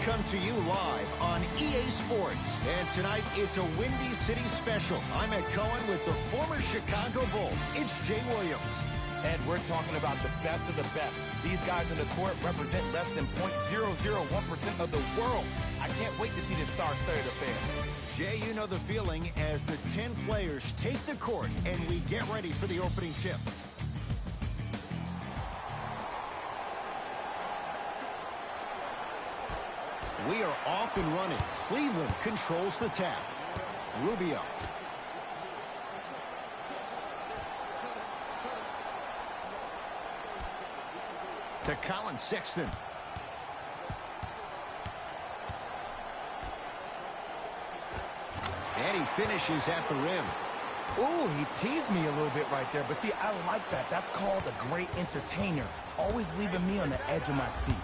come to you live on EA Sports. And tonight, it's a Windy City special. I'm at Cohen with the former Chicago Bull. It's Jay Williams. Ed, we're talking about the best of the best. These guys on the court represent less than 0.001% of the world. I can't wait to see this star-studded affair. Jay, you know the feeling as the 10 players take the court and we get ready for the opening tip. We are off and running. Cleveland controls the tap. Rubio. To Colin Sexton. And he finishes at the rim. Ooh, he teased me a little bit right there. But see, I like that. That's called a great entertainer. Always leaving me on the edge of my seat.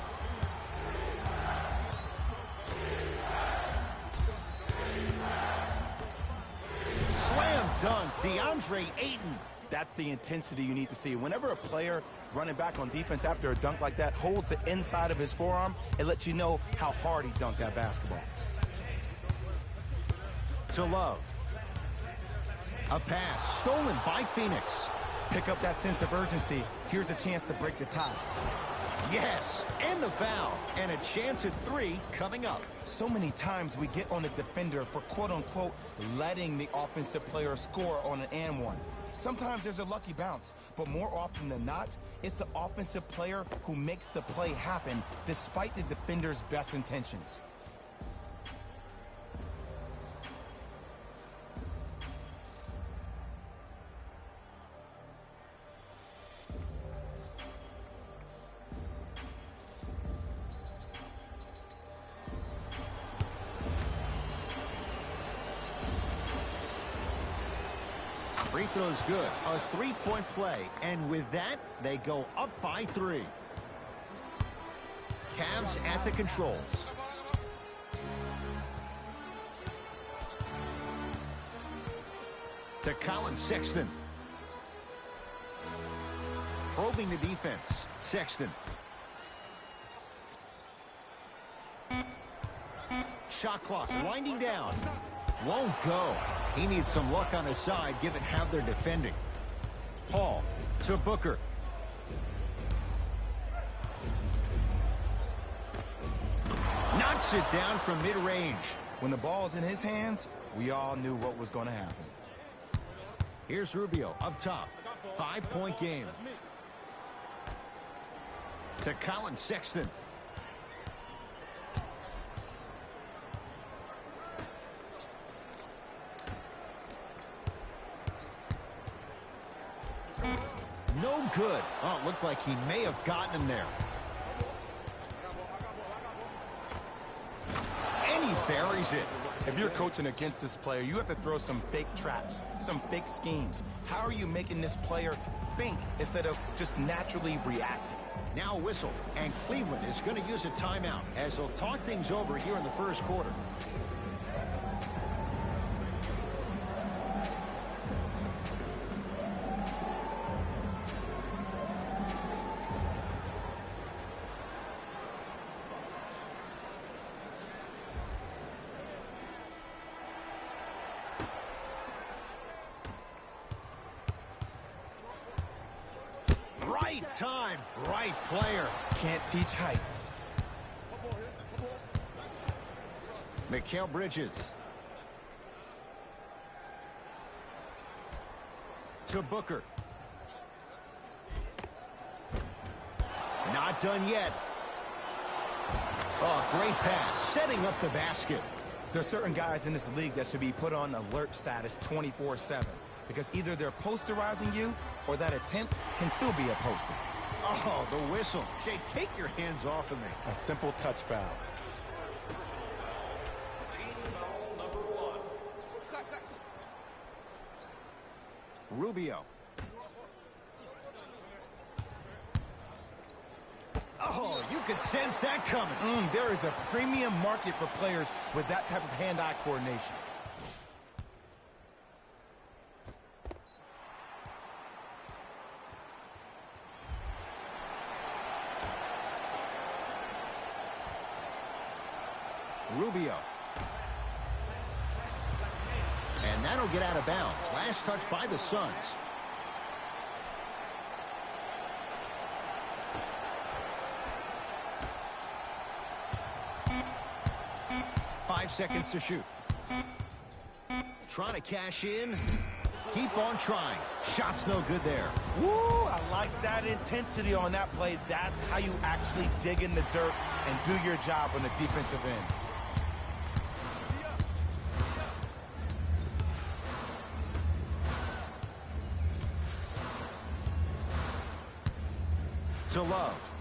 Slam dunk, DeAndre Ayton. That's the intensity you need to see. Whenever a player running back on defense after a dunk like that holds the inside of his forearm, it lets you know how hard he dunked that basketball. To Love. A pass stolen by Phoenix. Pick up that sense of urgency. Here's a chance to break the tie. Yes, and the foul. And a chance at 3 coming up. So many times we get on the defender for quote-unquote letting the offensive player score on an and one. Sometimes there's a lucky bounce, but more often than not, it's the offensive player who makes the play happen despite the defender's best intentions. Free throw's good. A 3-point play. And with that, they go up by 3. Cavs at the controls. To Colin Sexton. Probing the defense. Sexton. Shot clock winding down. Won't go. He needs some luck on his side given how they're defending. Paul to Booker. Knocks it down from mid-range. When the ball's in his hands, we all knew what was going to happen. Here's Rubio up top. 5-point game. To Colin Sexton. No good. Oh, it looked like he may have gotten him there. And he buries it. If you're coaching against this player, you have to throw some fake traps, some fake schemes. How are you making this player think instead of just naturally reacting? Now a whistle, and Cleveland is going to use a timeout as they'll talk things over here in the first quarter. Right time, right player. Can't teach height. Mikal Bridges. To Booker. Not done yet. Oh, great pass. Setting up the basket. There are certain guys in this league that should be put on alert status 24/7. Because either they're posterizing you or that attempt can still be a poster. Oh, the whistle. Jay, take your hands off of me. A simple touch foul. Rubio. Oh, you could sense that coming. There is a premium market for players with that type of hand-eye coordination. Rubio. And that'll get out of bounds. Last touch by the Suns. Five seconds to shoot. Trying to cash in. Keep on trying. Shot's no good there. Woo! I like that intensity on that play. That's how you actually dig in the dirt and do your job on the defensive end. To Love.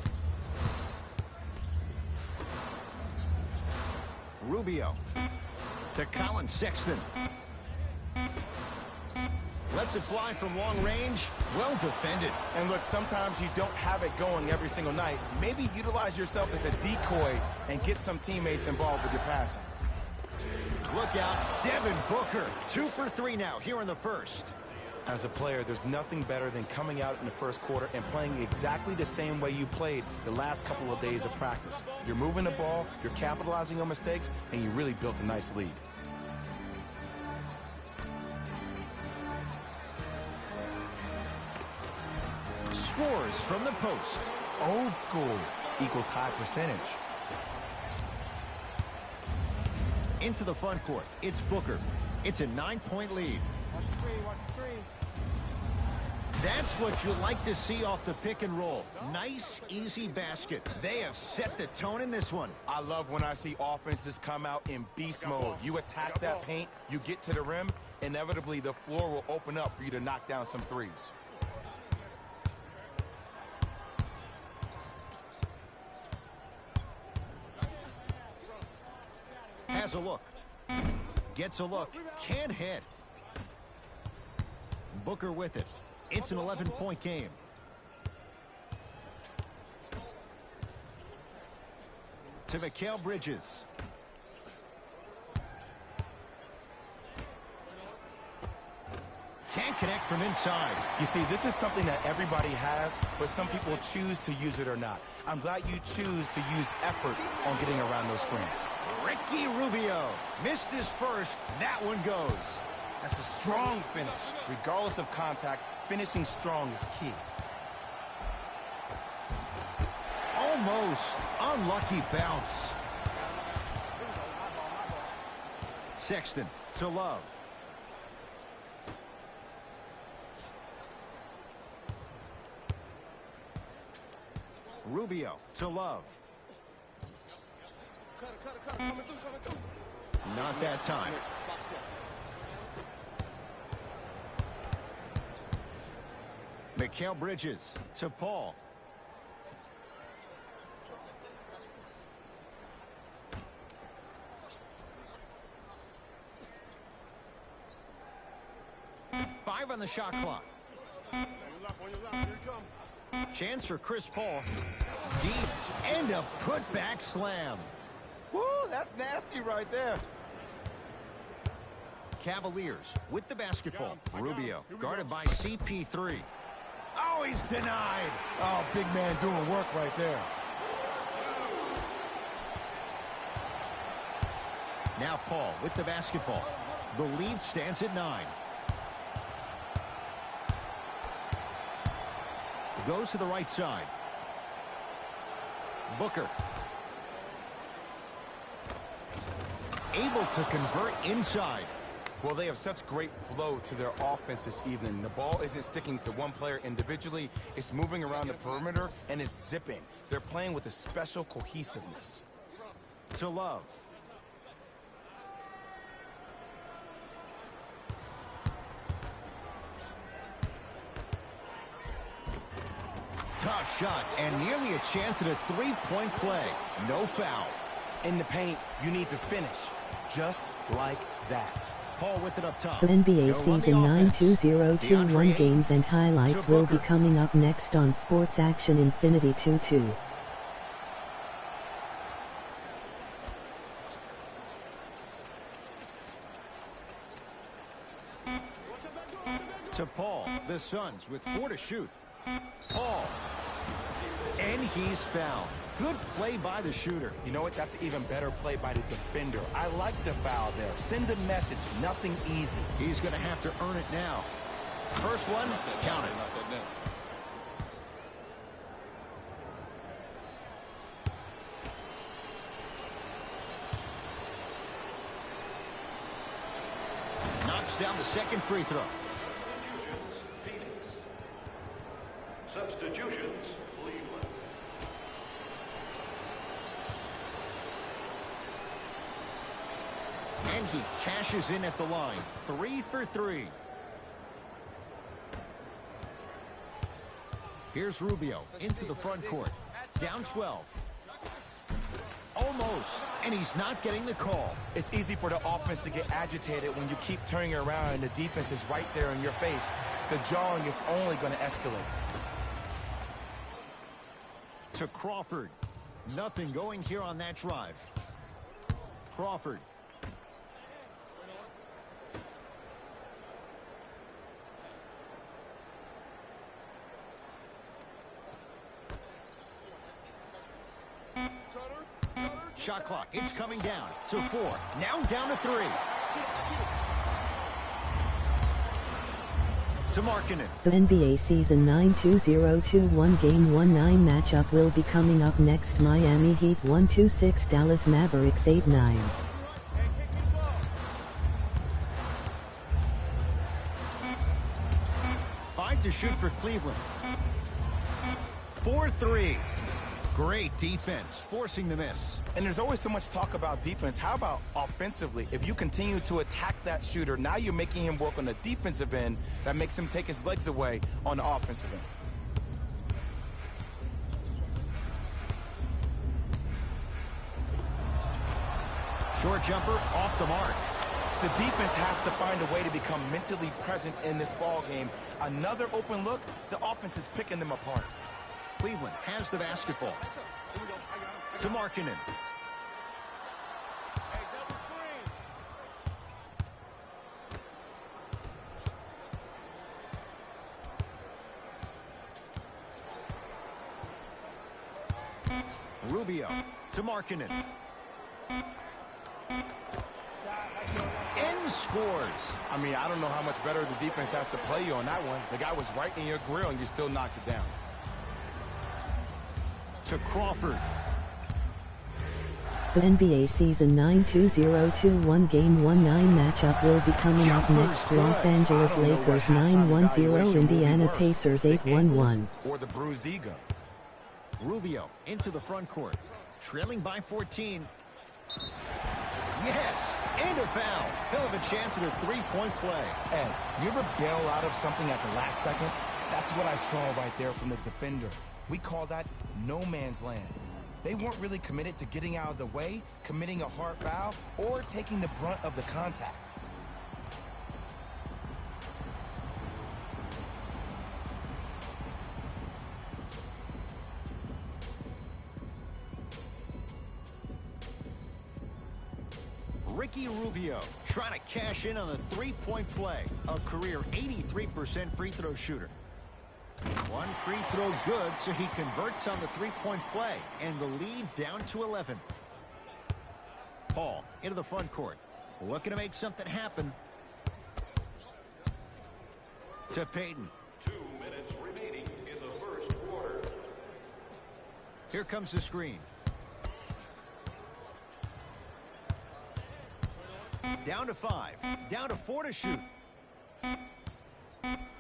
Rubio. To Colin Sexton. Lets it fly from long range. Well defended. And look, sometimes you don't have it going every single night. Maybe utilize yourself as a decoy and get some teammates involved with your passing. Look out, Devin Booker. 2 for 3 now here in the first. As a player, there's nothing better than coming out in the first quarter and playing exactly the same way you played the last couple of days of practice. You're moving the ball, you're capitalizing on mistakes, and you really built a nice lead. Scores from the post. Old school equals high percentage. Into the front court. It's Booker. It's a 9-point lead. Watch the screen, watch the screen. That's what you like to see off the pick and roll. Nice, easy basket. They have set the tone in this one. I love when I see offenses come out in beast mode. You attack that paint, you get to the rim, inevitably the floor will open up for you to knock down some threes. Has a look. Gets a look. Can't hit. Booker with it. It's an 11-point game. To Mikal Bridges. Can't connect from inside. You see, this is something that everybody has, but some people choose to use it or not. I'm glad you choose to use effort on getting around those screens. Ricky Rubio missed his first. That one goes. That's a strong finish. Regardless of contact, finishing strong is key. Almost. Unlucky bounce. Sexton to Love. Rubio to Love. Not that time. Mikal Bridges to Paul. Five on the shot clock. Chance for Chris Paul. Deep and a putback slam. Woo, that's nasty right there. Cavaliers with the basketball. Rubio guarded by CP3. Oh, he's denied. Oh, big man doing work right there. Now Paul with the basketball. The lead stands at 9. Goes to the right side. Booker. Able to convert inside. Well, they have such great flow to their offense this evening. The ball isn't sticking to one player individually. It's moving around the perimeter, and it's zipping. They're playing with a special cohesiveness. To Love. Tough shot, and nearly a chance at a three-point play. No foul. In the paint, you need to finish just like that. Paul with it up top. NBA Season 9 2021 games and highlights will be coming up next on Sports Action Infinity 2-2. To Paul, the Suns with 4 to shoot. Paul. And he's fouled. Good play by the shooter. You know what? That's an even better play by the defender. I like the foul there. Send a message. Nothing easy. He's going to have to earn it now. First one, count it. Knocks down the second free throw. Substitutions, Phoenix. Substitutions, Cleveland. And he cashes in at the line. 3 for 3. Here's Rubio into the front court. Down 12. Almost. And he's not getting the call. It's easy for the offense to get agitated when you keep turning around and the defense is right there in your face. The jawing is only going to escalate. To Crawford. Nothing going here on that drive. Crawford. Shot clock, it's coming down to 4. Now down to 3. To Markkanen. The NBA Season 9 2021 Game 1-9 matchup will be coming up next. Miami Heat 126 Dallas Mavericks 8-9. Five to shoot for Cleveland. 4-3. Great defense, forcing the miss. And there's always so much talk about defense. How about offensively? If you continue to attack that shooter, now you're making him work on the defensive end. That makes him take his legs away on the offensive end. Short jumper off the mark. The defense has to find a way to become mentally present in this ball game. Another open look, the offense is picking them apart. Cleveland has the basketball. To Markkanen. Rubio to Markkanen. And scores. I mean, I don't know how much better the defense has to play you on that one. The guy was right in your grill and you still knocked it down. To Crawford. The NBA Season 9 2021 Game 1-9 matchup will be coming up next. Los Angeles Lakers 9-10, Indiana Pacers 8-11. Or the bruised ego. Rubio into the front court. Trailing by 14. Yes, and a foul. He'll have a chance at a three-point play. Ed, you ever bail out of something at the last second? That's what I saw right there from the defender. We call that no man's land. They weren't really committed to getting out of the way, committing a hard foul, or taking the brunt of the contact. Ricky Rubio trying to cash in on a three-point play. A career 83% free throw shooter. One free throw good, so he converts on the three-point play, and the lead down to 11. Paul into the front court, looking to make something happen. To Payton. 2 minutes remaining in the first quarter. Here comes the screen. Down to 5. Down to 4 to shoot.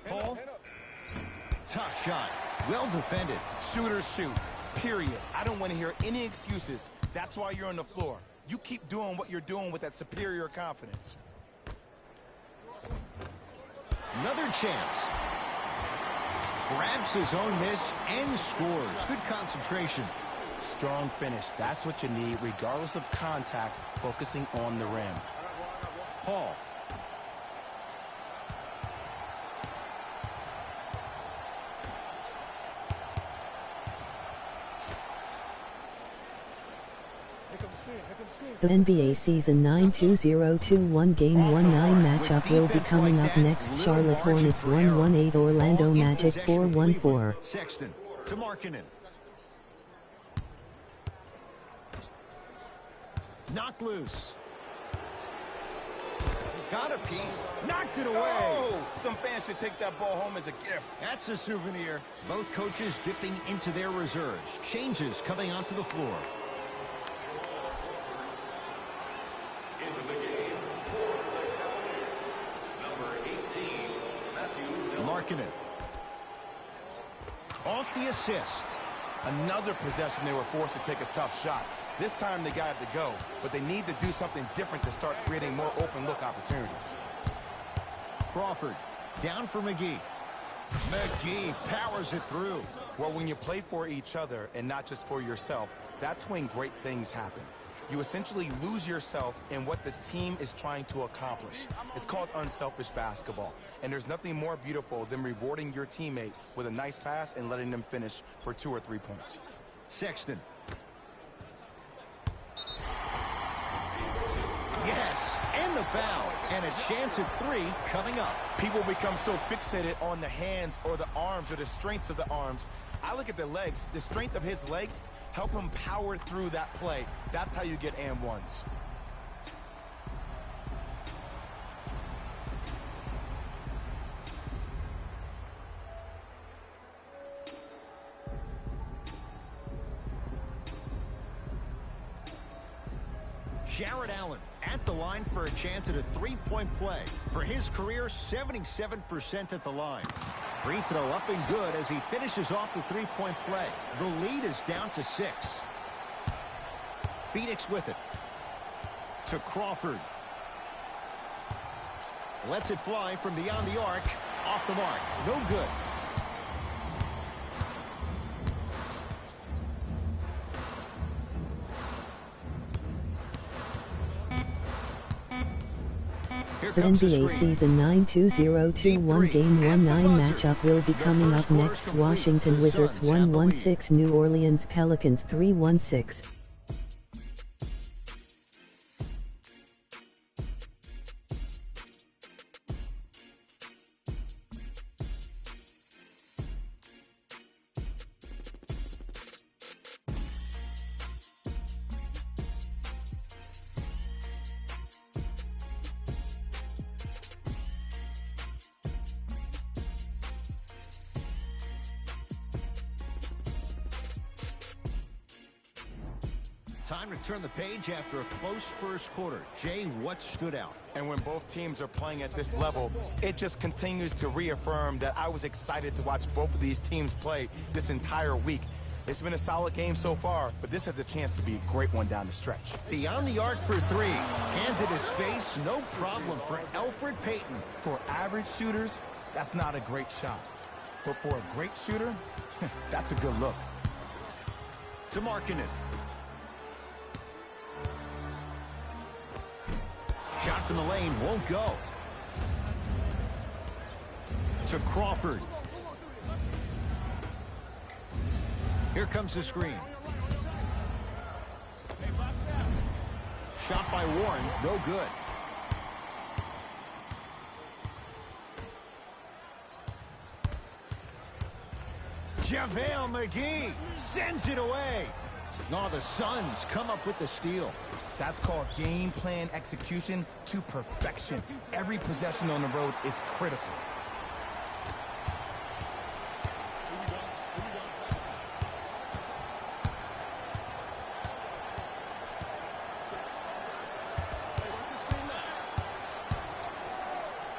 Paul. Tough shot. Well defended. Shooters shoot. Period. I don't want to hear any excuses. That's why you're on the floor. You keep doing what you're doing with that superior confidence. Another chance. Grabs his own miss and scores. Good concentration. Strong finish. That's what you need, regardless of contact, focusing on the rim. Paul. The NBA Season 9 2021 Game 1-9 matchup will be coming up next. Charlotte Hornets 118, Orlando Magic 414. Sexton to Markkanen. Knocked loose. Got a piece. Knocked it away. Oh, some fans should take that ball home as a gift. That's a souvenir. Both coaches dipping into their reserves. Changes coming onto the floor. Into the game for the Cavaliers, number 18, Matthew Markkanen. Off the assist. Another possession they were forced to take a tough shot. This time they got it to go, but they need to do something different to start creating more open look opportunities. Crawford down for McGee. McGee powers it through. Well, when you play for each other and not just for yourself, that's when great things happen. You essentially lose yourself in what the team is trying to accomplish. It's called unselfish basketball, and there's nothing more beautiful than rewarding your teammate with a nice pass and letting them finish for 2 or 3 points. Sexton. Yes, and the foul, and a chance at 3 coming up. People become so fixated on the hands or the arms or the strengths of the arms. I look at the legs. The strength of his legs help him power through that play. That's how you get and ones. Jared Allen at the line for a chance at a 3-point play. For his career, 77% at the line. Free throw up and good as he finishes off the 3-point play. The lead is down to 6. Phoenix with it. To Crawford. Lets it fly from beyond the arc. Off the mark. No good. The NBA Season 9 2021 Game 19 matchup will be coming up next. Washington Wizards 116, New Orleans Pelicans 316. Time to turn the page after a close first quarter. Jay, what stood out? And when both teams are playing at this level, it just continues to reaffirm that I was excited to watch both of these teams play this entire week. It's been a solid game so far, but this has a chance to be a great one down the stretch. Beyond the arc for 3. Handed his face, no problem for Elfrid Payton. For average shooters, that's not a great shot. But for a great shooter, that's a good look. To Markkanen. Shot from the lane won't go. To Crawford. Here comes the screen. Shot by Warren, no good. JaVale McGee sends it away. Oh, the Suns come up with the steal. That's called game plan execution to perfection. Every possession on the road is critical.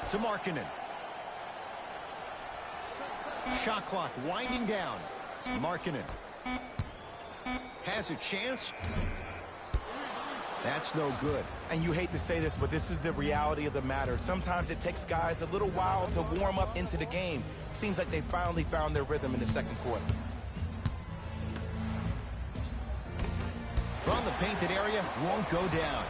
To Markkanen. Shot clock winding down. Markkanen has a chance. That's no good. And you hate to say this, but this is the reality of the matter. Sometimes it takes guys a little while to warm up into the game. Seems like they finally found their rhythm in the second quarter. From the painted area, won't go down.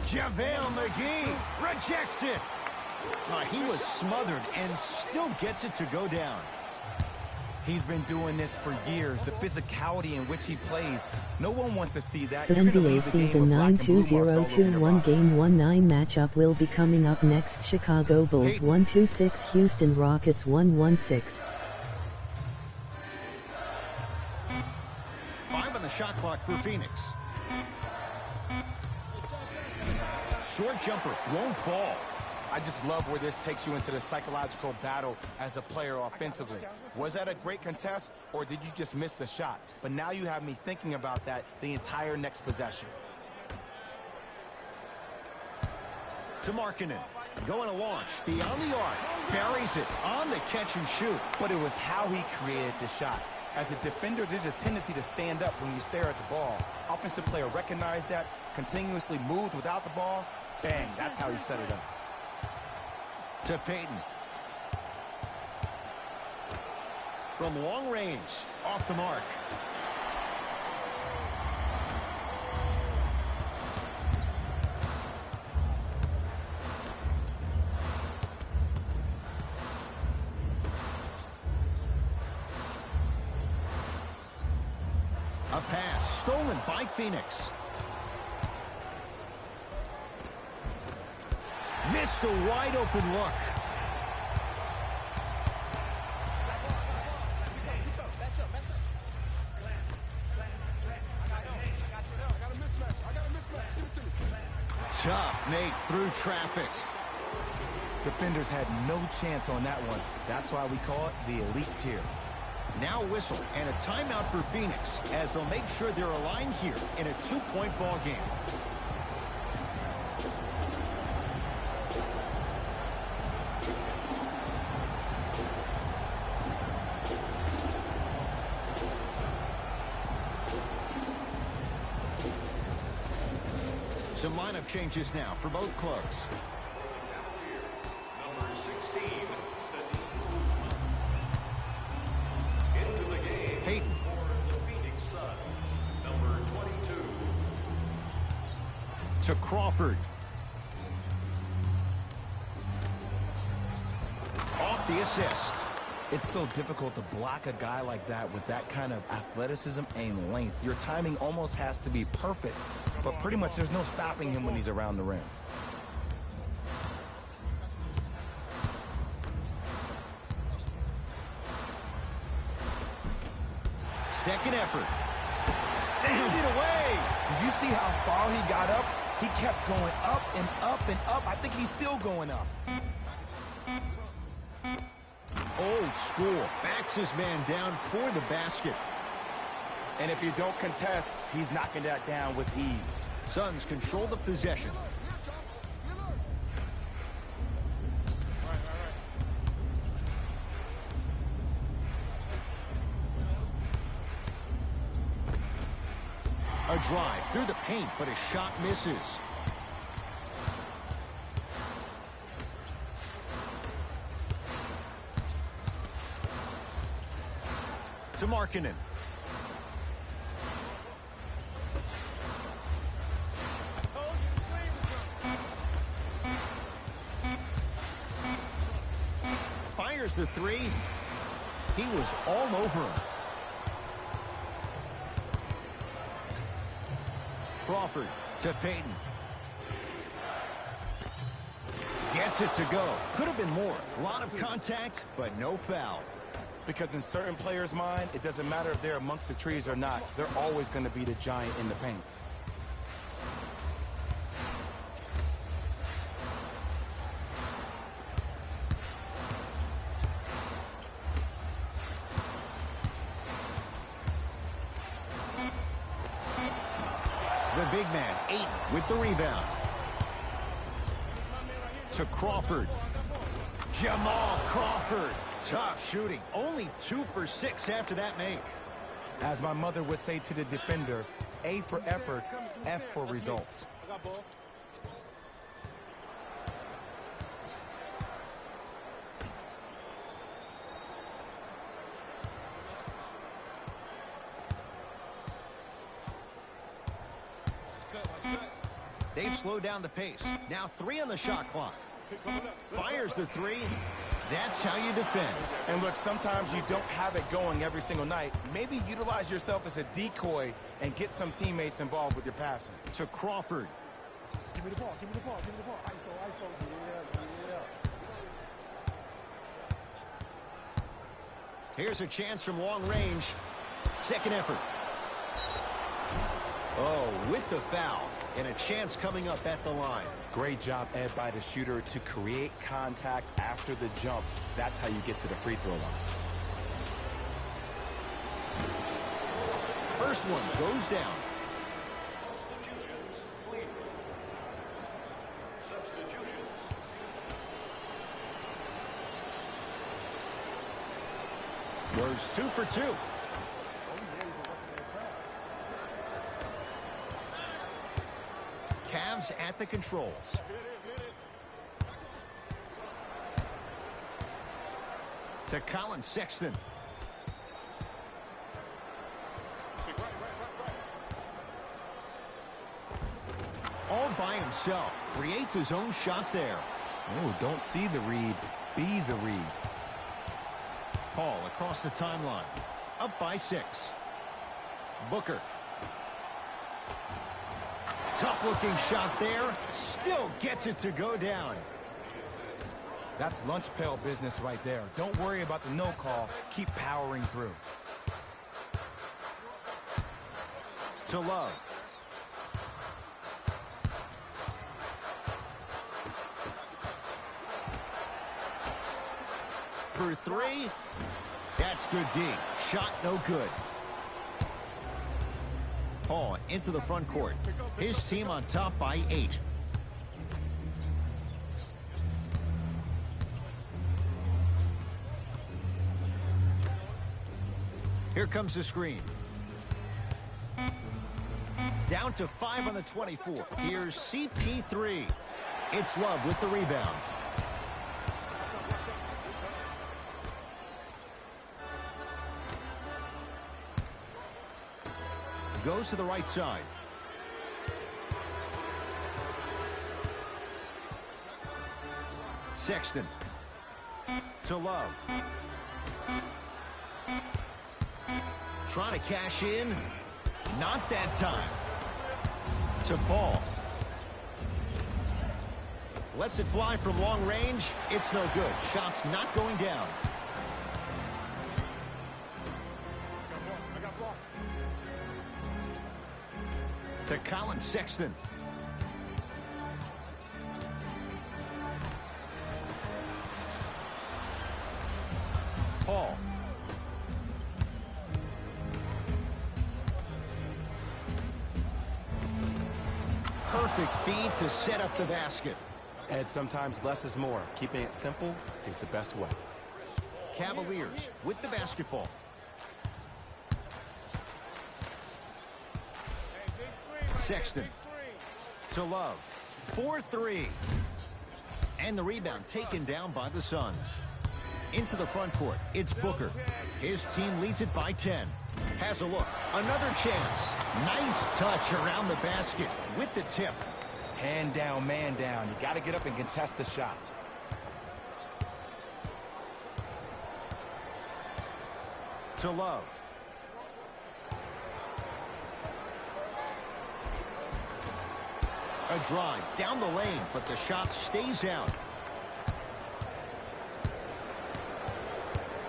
JaVale McGee rejects it. He was smothered and still gets it to go down. He's been doing this for years. The physicality in which he plays, no one wants to see that. The NBA Season 9 2021 Game 19 matchup will be coming up next. Chicago Bulls 126, Houston Rockets 116. shot clock for Phoenix. Short jumper won't fall. I just love where this takes you into the psychological battle as a player offensively. Was that a great contest, or did you just miss the shot? But now you have me thinking about that the entire next possession. To Markkanen. Going to launch. Beyond the arc. Buries it on the catch and shoot. But it was how he created the shot. As a defender, there's a tendency to stand up when you stare at the ball. Offensive player recognized that, continuously moved without the ball. Bang, that's how he set it up. To Payton. From long range. Off the mark. A pass stolen by Phoenix. Missed a wide open look. Tough make through traffic. Defenders had no chance on that one. That's why we call it the elite tier. Now whistle and a timeout for Phoenix as they'll make sure they're aligned here in a 2-point ball game. Some lineup changes now for both clubs. Cavaliers, number 16, into the game Payton. for the Phoenix Suns, number 22. To Crawford. Off the assist. It's so difficult to block a guy like that with that kind of athleticism and length. Your timing almost has to be perfect, but pretty much there's no stopping him when he's around the rim. Second effort. Send it away. Did you see how far he got up? He kept going up and up and up. I think he's still going up. Old school. Backs his man down for the basket. And if you don't contest, he's knocking that down with ease. Suns control the possession. A drive through the paint, but his shot misses. To Markkanen. Fires the three. He was all over him. Crawford to Payton. Gets it to go. Could have been more. A lot of contact, but no foul. Because in certain players' mind, it doesn't matter if they're amongst the trees or not. They're always going to be the giant in the paint. The big man, Ayton, with the rebound. To Crawford. Jamal Crawford. Tough shooting. Only 2 for 6 after that make. As my mother would say to the defender, A for effort, F for results. They've slowed down the pace. Now 3 on the shot clock. Fires the 3. That's how you defend. And look, sometimes you don't have it going every single night. Maybe utilize yourself as a decoy and get some teammates involved with your passing. To Crawford. Give me the ball, give me the ball, give me the ball. ISO, yeah. Here's a chance from long range. Second effort. Oh, with the foul. And a chance coming up at the line. Great job, Ed, by the shooter to create contact after the jump. That's how you get to the free throw line. First one goes down. Substitutions, Cleveland. Substitutions. Goes 2 for 2. Cavs at the controls. To Colin Sexton. All by himself. Creates his own shot there. Oh, don't see the read. Be the read. Paul across the timeline. Up by 6. Booker. Tough-looking shot there. Still gets it to go down. That's lunch pail business right there. Don't worry about the no call. Keep powering through. To Love. For 3. That's good D. Shot no good. Paul into the front court. His team on top by 8. Here comes the screen. Down to 5 on the 24. Here's CP3. It's Love with the rebound. Goes to the right side. Sexton. To Love. Trying to cash in. Not that time. To Paul. Lets it fly from long range. It's no good. Shot's not going down. To Colin Sexton. Paul. Perfect feed to set up the basket. Ed, sometimes less is more. Keeping it simple is the best way. Cavaliers with the basketball. Sexton. To Love. 4-3. And the rebound taken down by the Suns. Into the front court. It's Booker. His team leads it by 10. Has a look. Another chance. Nice touch around the basket with the tip. Hand down, man down. You got to get up and contest the shot. To Love. A drive down the lane, but the shot stays out.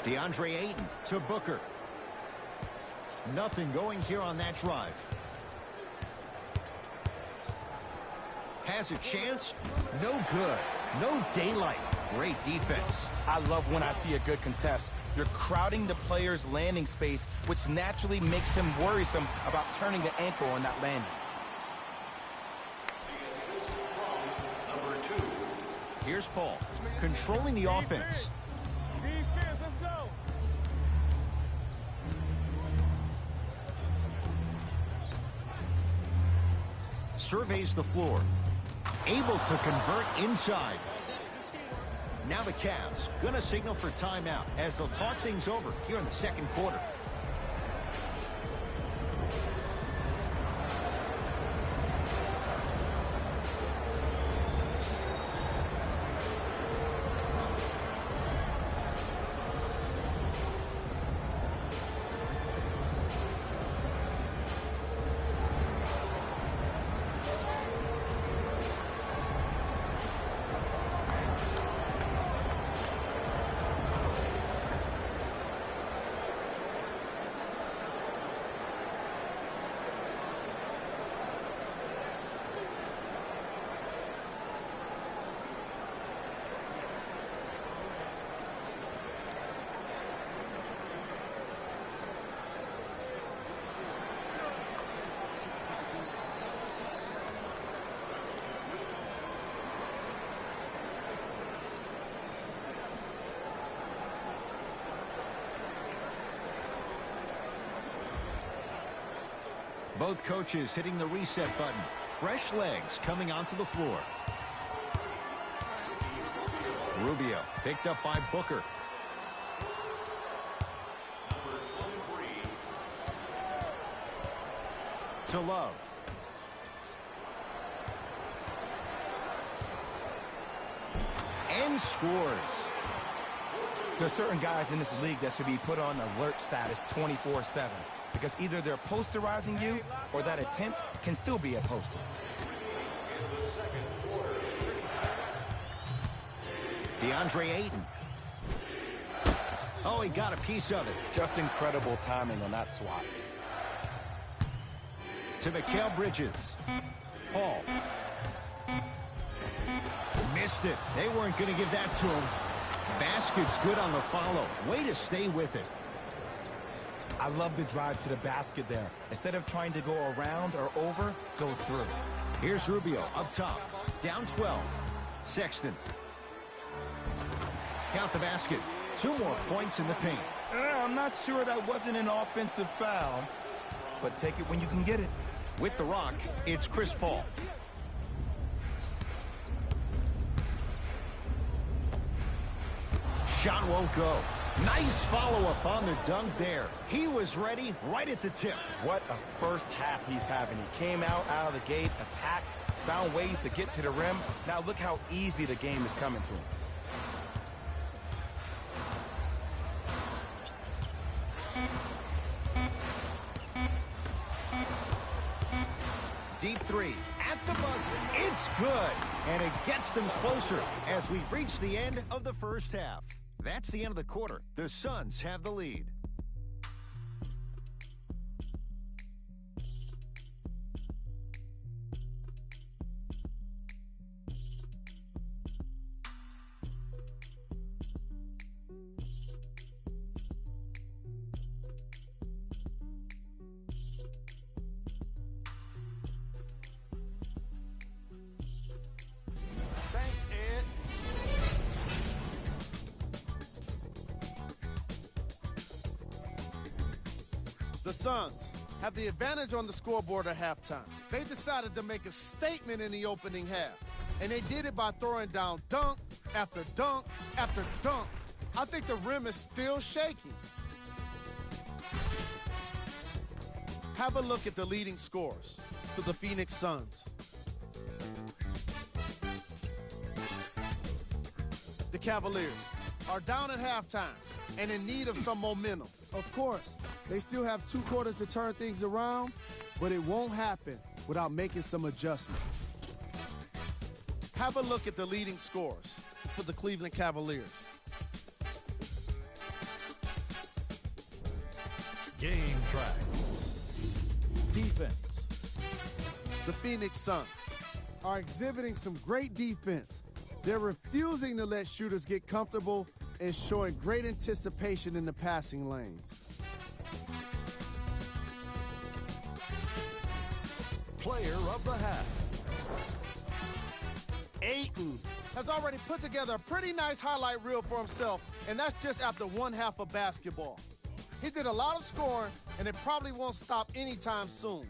DeAndre Ayton to Booker. Nothing going here on that drive. Has a chance. No good. No daylight. Great defense. I love when I see a good contest. You're crowding the player's landing space, which naturally makes him worrisome about turning an ankle on that landing. Number 2. Here's Paul, controlling the offense. Defense, let's go. Surveys the floor. Able to convert inside. Now the Cavs gonna signal for timeout as they'll talk things over here in the second quarter. Both coaches hitting the reset button. Fresh legs coming onto the floor. Rubio picked up by Booker. To Love. And scores. There are certain guys in this league that should be put on alert status 24/7 because either they're posterizing you or that attempt can still be a poster. DeAndre Ayton. Oh, he got a piece of it. Just incredible timing on that swat. To Mikal Bridges. Paul. Missed it. They weren't going to give that to him. Basket's good on the follow. Way to stay with it. I love the drive to the basket there. Instead of trying to go around or over, go through. Here's Rubio up top. Down 12. Sexton. Count the basket. 2 more points in the paint. I'm not sure that wasn't an offensive foul, but take it when you can get it. With the rock, it's Chris Paul. Shot won't go. Nice follow-up on the dunk there. He was ready right at the tip. What a first half he's having. He came out of the gate, attacked, found ways to get to the rim. Now look how easy the game is coming to him. Deep three at the buzzer. It's good. And it gets them closer as we reach the end of the first half. That's the end of the quarter. The Suns have the lead. Thanks, Ed. The Suns have the advantage on the scoreboard at halftime. They decided to make a statement in the opening half, and they did it by throwing down dunk after dunk after dunk. I think the rim is still shaking. Have a look at the leading scorers for the Phoenix Suns. The Cavaliers are down at halftime and in need of some momentum. Of course, they still have 2 quarters to turn things around, but it won't happen without making some adjustments. Have a look at the leading scorers for the Cleveland Cavaliers. Game track. Defense. The Phoenix Suns are exhibiting some great defense. They're refusing to let shooters get comfortable and showing great anticipation in the passing lanes. Player of the half. Ayton has already put together a pretty nice highlight reel for himself, and that's just after 1 half of basketball. He did a lot of scoring, and it probably won't stop anytime soon.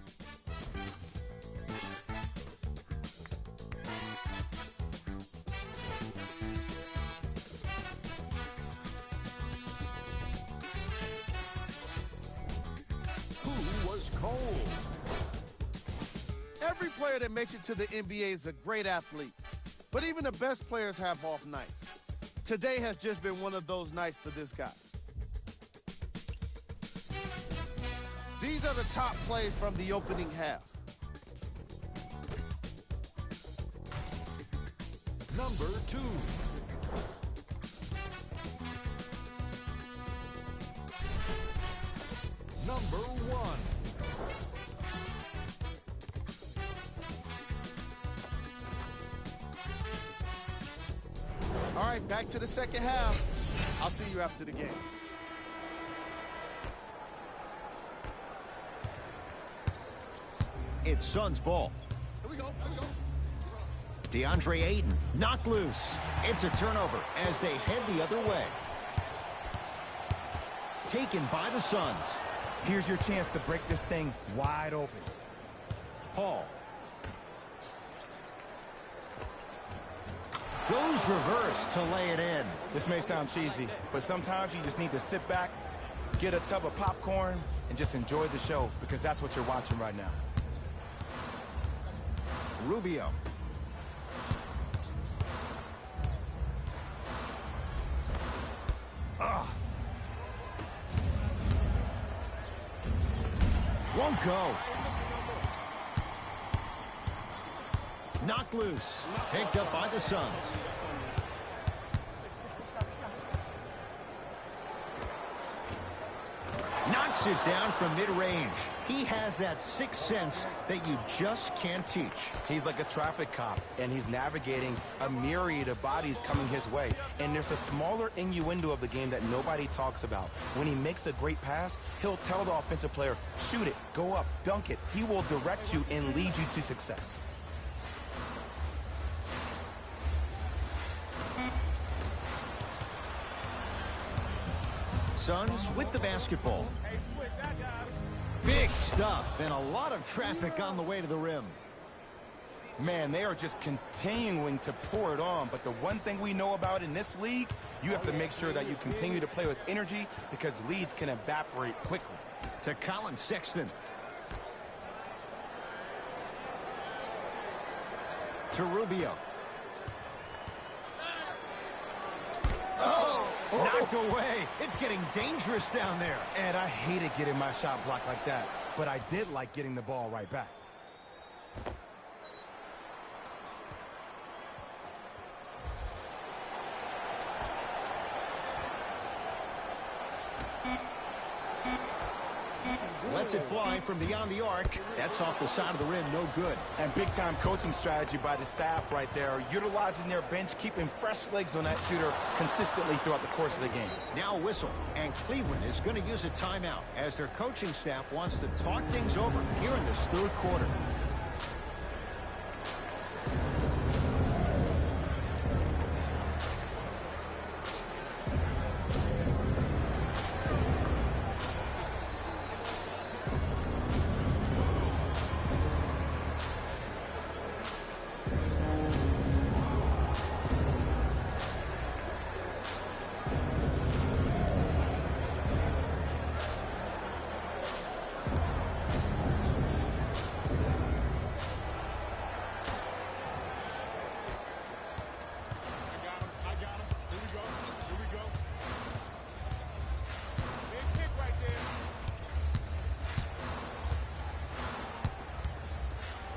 Who was cold? Every player that makes it to the NBA is a great athlete, but even the best players have off nights. Today has just been one of those nights for this guy. These are the top plays from the opening half. Number 2. Number 1. All right, back to the second half. I'll see you after the game. It's Suns ball. Here we go. DeAndre Ayton knocked loose. It's a turnover as they head the other way. Taken by the Suns. Here's your chance to break this thing wide open. Paul. Goes reverse to lay it in. This may sound cheesy, but sometimes you just need to sit back, get a tub of popcorn, and just enjoy the show, because that's what you're watching right now. Rubio. Won't go. Knocked loose. Picked up by the Suns. Knocks it down from mid-range. He has that sixth sense that you just can't teach. He's like a traffic cop, and he's navigating a myriad of bodies coming his way. And there's a smaller innuendo of the game that nobody talks about. When he makes a great pass, he'll tell the offensive player, shoot it, go up, dunk it. He will direct you and lead you to success. Suns with the basketball. Big stuff and a lot of traffic on the way to the rim. Man, they are just continuing to pour it on. But the one thing we know about in this league, you have to make sure that you continue to play with energy, because leads can evaporate quickly. To Colin Sexton. To Rubio. Knocked away. It's getting dangerous down there. And I hated getting my shot blocked like that, but I did like getting the ball right back. Lets it fly from beyond the arc. That's off the side of the rim, no good. And big-time coaching strategy by the staff right there, utilizing their bench, keeping fresh legs on that shooter consistently throughout the course of the game. Now a whistle, and Cleveland is going to use a timeout as their coaching staff wants to talk things over here in this third quarter.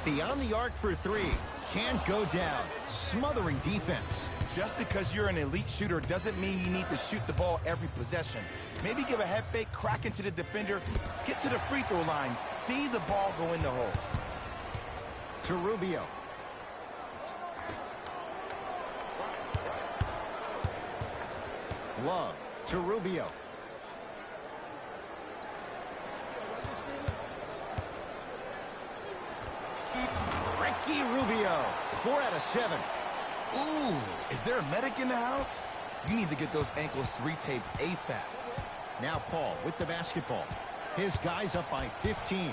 Beyond the arc for three. Can't go down. Smothering defense. Just because you're an elite shooter doesn't mean you need to shoot the ball every possession. Maybe give a head fake, crack into the defender, get to the free throw line, see the ball go in the hole. To Rubio. Love to Rubio. Ricky Rubio, 4 out of 7. Ooh, is there a medic in the house? You need to get those ankles retaped ASAP. Now Paul with the basketball. His guys up by 15.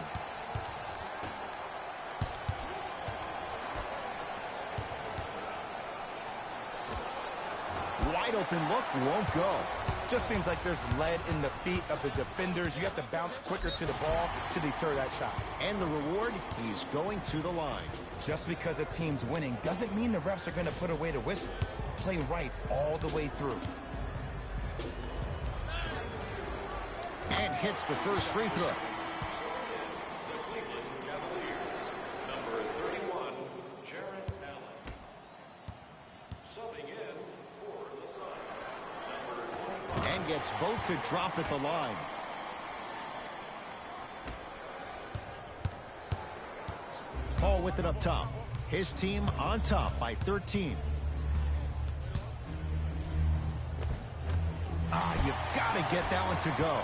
Wide open look, won't go. Just seems like there's lead in the feet of the defenders. You have to bounce quicker to the ball to deter that shot. And the reward, he's going to the line. Just because a team's winning doesn't mean the refs are going to put away the whistle. Play right all the way through. And hits the first free throw. The Cleveland Cavaliers, number 31, Jarrett Allen. Subbing in for the Suns, number 25. And gets both to drop at the line. Paul with it up top. His team on top by 13. You've got to get that one to go.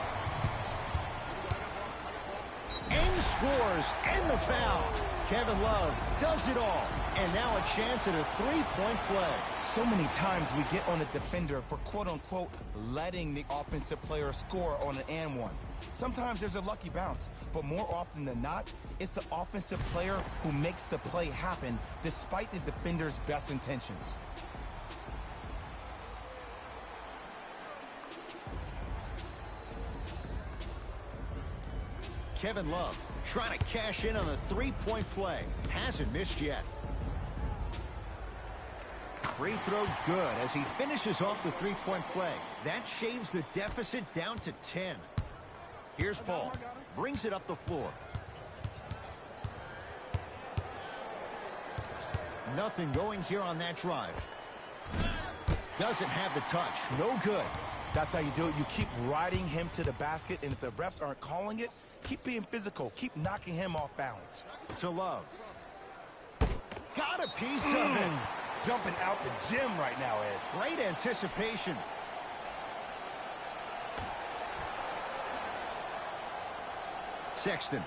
And scores, and the foul. Kevin Love does it all. And now a chance at a three-point play. So many times we get on the defender for quote-unquote letting the offensive player score on an and one. Sometimes there's a lucky bounce, but more often than not, it's the offensive player who makes the play happen despite the defender's best intentions. Kevin Love trying to cash in on a three-point play. Hasn't missed yet. Free throw good as he finishes off the three-point play. That shaves the deficit down to 10. Here's Paul. Brings it up the floor. Nothing going here on that drive. Doesn't have the touch. No good. That's how you do it. You keep riding him to the basket, and if the refs aren't calling it, keep being physical. Keep knocking him off balance. To Love. Got a piece of it. Jumping out the gym right now, Ed. Great anticipation. Sexton.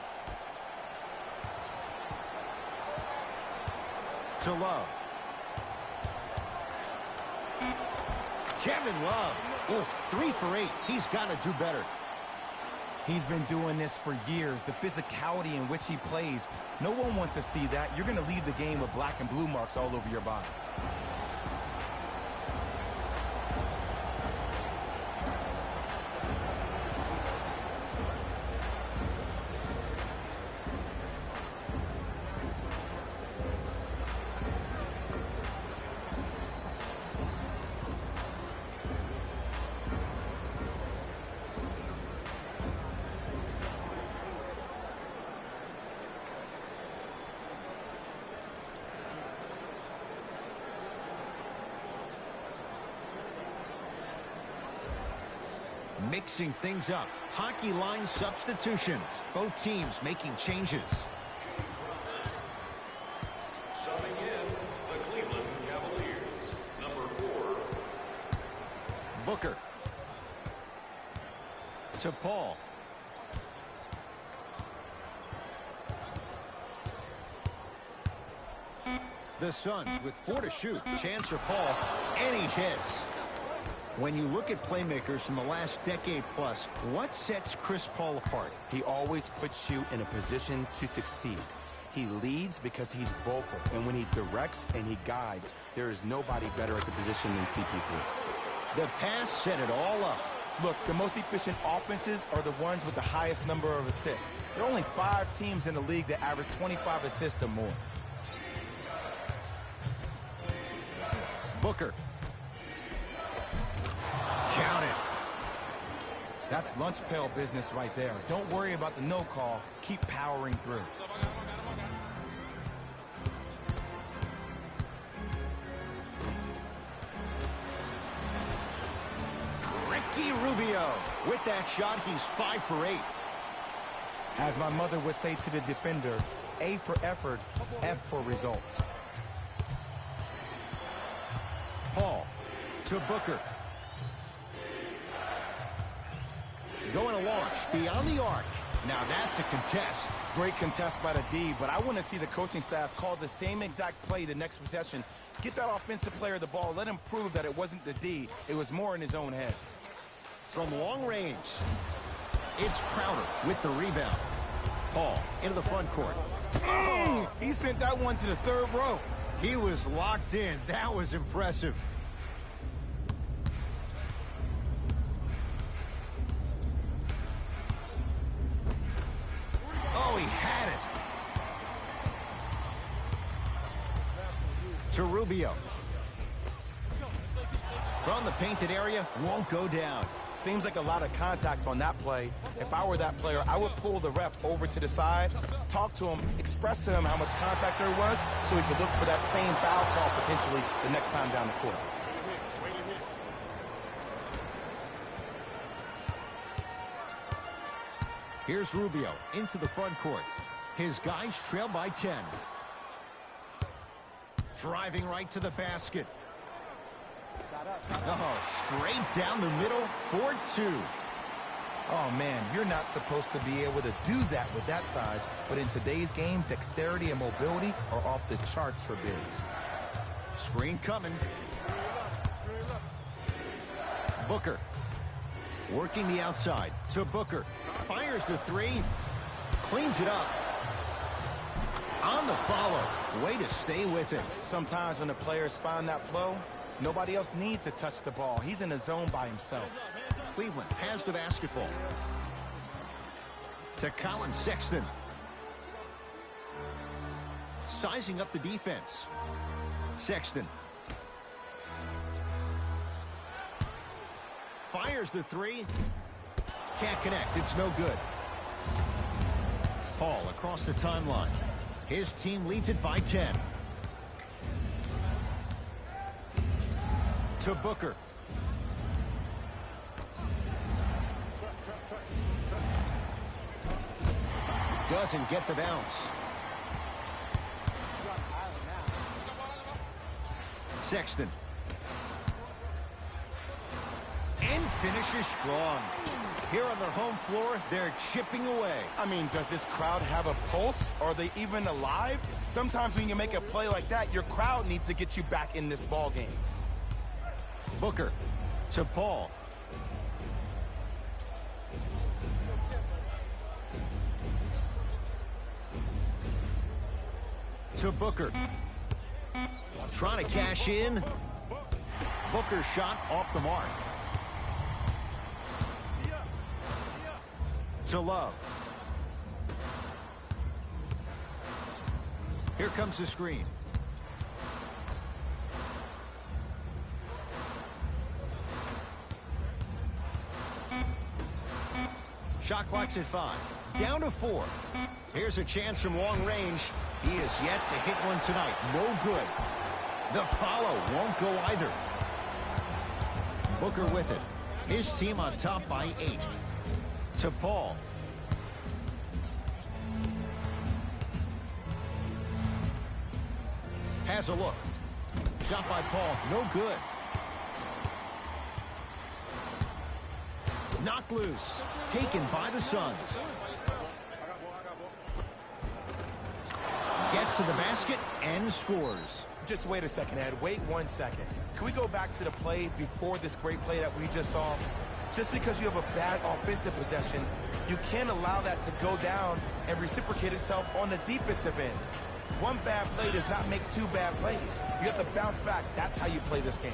To Love. Kevin Love. Oh, 3 for 8. He's got to do better. He's been doing this for years. The physicality in which he plays. No one wants to see that. You're going to leave the game with black and blue marks all over your body. Mixing things up. Hockey line substitutions. Both teams making changes. Subbing in the Cleveland Cavaliers, number 4. Booker. To Paul. The Suns with 4 to shoot. Chance for Paul. And he hits. When you look at playmakers in the last decade plus, what sets Chris Paul apart? He always puts you in a position to succeed. He leads because he's vocal, and when he directs and he guides, there is nobody better at the position than CP3. The pass set it all up. Look, the most efficient offenses are the ones with the highest number of assists. There are only 5 teams in the league that average 25 assists or more. Booker. Count it. That's lunch pail business right there. Don't worry about the no call. Keep powering through. Ricky Rubio. With that shot, he's 5 for 8. As my mother would say to the defender, A for effort, F for results. Paul to Booker. Going to launch beyond the arc. Now that's a contest. Great contest by the D, but I want to see the coaching staff call the same exact play the next possession. Get that offensive player the ball. Let him prove that it wasn't the D. It was more in his own head. From long range, it's Crowder with the rebound. Paul into the front court. He sent that one to the 3rd row. He was locked in. That was impressive. Oh, he had it. To Rubio. From the painted area, won't go down. Seems like a lot of contact on that play. If I were that player, I would pull the ref over to the side, talk to him, express to him how much contact there was so he could look for that same foul call potentially the next time down the court. Here's Rubio into the front court. His guys trail by 10. Driving right to the basket. Oh, straight down the middle, 4-2. Oh, man, you're not supposed to be able to do that with that size, but in today's game, dexterity and mobility are off the charts for bigs. Screen coming. Booker. Working the outside to Booker. Fires the three. Cleans it up. On the follow. Way to stay with it. Sometimes when the players find that flow, nobody else needs to touch the ball. He's in the zone by himself. Cleveland has the basketball. To Colin Sexton. Sizing up the defense. Sexton. Fires the three. Can't connect. It's no good. Paul across the timeline. His team leads it by 10. To Booker. Doesn't get the bounce. Sexton. And finishes strong. Here on their home floor, they're chipping away. I mean, does this crowd have a pulse? Are they even alive? Sometimes when you make a play like that, your crowd needs to get you back in this ball game. Booker to Paul. To Booker. Trying to cash in. Booker's shot off the mark. To Love. Here comes the screen. Shot clock's at 5. Down to 4. Here's a chance from long range. He is yet to hit one tonight. No good. The follow won't go either. Booker with it. His team on top by 8. To Paul. Has a look. Shot by Paul. No good. Knocked loose. Taken by the Suns. Gets to the basket and scores. Just wait a second, Ed. Wait 1 second. Can we go back to the play before this great play that we just saw? Just because you have a bad offensive possession, you can't allow that to go down and reciprocate itself on the defensive end. One bad play does not make 2 bad plays. You have to bounce back. That's how you play this game.